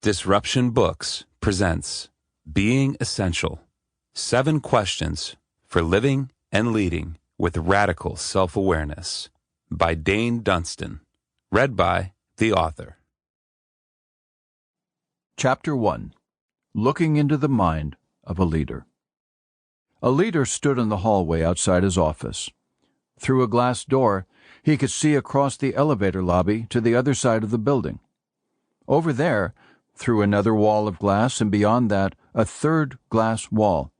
Disruption Books presents Being Essential: 7 Questions for Living and Leading with Radical Self-Awareness by Dain Dunston. Read by the author. Chapter 1. Looking into the Mind of a Leader. A leader stood in the hallway outside his office. Through a glass door, he could see across the elevator lobby to the other side of the building. Over there, through another wall of glass and beyond that, a third glass wall,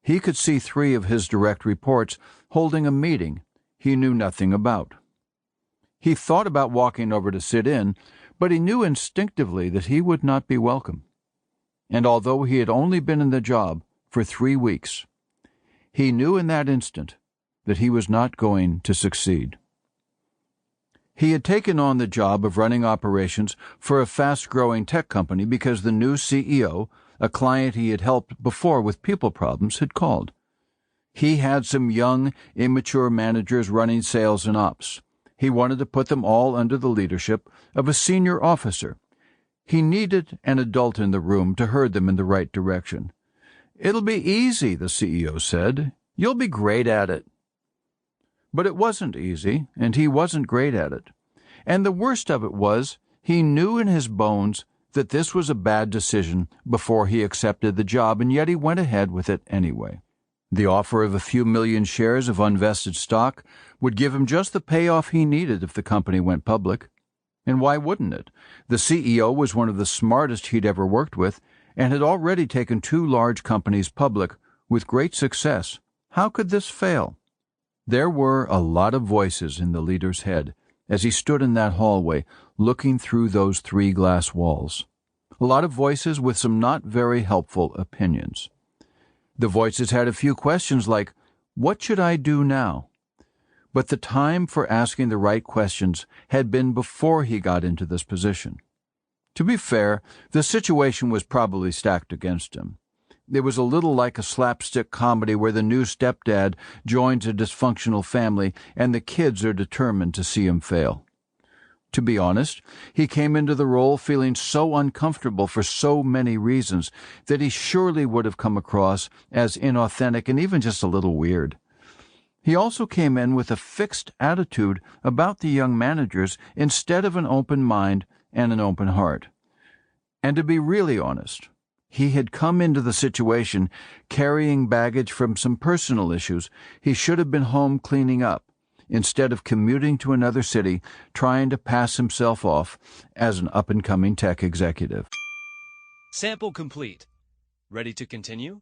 he could see 3 of his direct reports holding a meeting he knew nothing about. He thought about walking over to sit in, but he knew instinctively that he would not be welcome. And although he had only been in the job for 3 weeks, he knew in that instant that he was not going to succeed. He had taken on the job of running operations for a fast-growing tech company because the new CEO, a client he had helped before with people problems, had called. He had some young, immature managers running sales and ops. He wanted to put them all under the leadership of a senior officer. He needed an adult in the room to herd them in the right direction. "It'll be easy," the CEO said. "You'll be great at it." But it wasn't easy, and he wasn't great at it. And the worst of it was, he knew in his bones that this was a bad decision before he accepted the job, and yet he went ahead with it anyway. The offer of a few million shares of unvested stock would give him just the payoff he needed if the company went public. And why wouldn't it? The CEO was one of the smartest he'd ever worked with, and had already taken 2 large companies public with great success. How could this fail? There were a lot of voices in the leader's head as he stood in that hallway looking through those 3 glass walls. A lot of voices with some not very helpful opinions. The voices had a few questions like, "What should I do now?" But the time for asking the right questions had been before he got into this position. To be fair, the situation was probably stacked against him. It was a little like a slapstick comedy where the new stepdad joins a dysfunctional family and the kids are determined to see him fail. To be honest, he came into the role feeling so uncomfortable for so many reasons that he surely would have come across as inauthentic and even just a little weird. He also came in with a fixed attitude about the young managers instead of an open mind and an open heart. And to be really honest, he had come into the situation carrying baggage from some personal issues he should have been home cleaning up, instead of commuting to another city trying to pass himself off as an up-and-coming tech executive. Sample complete. Ready to continue?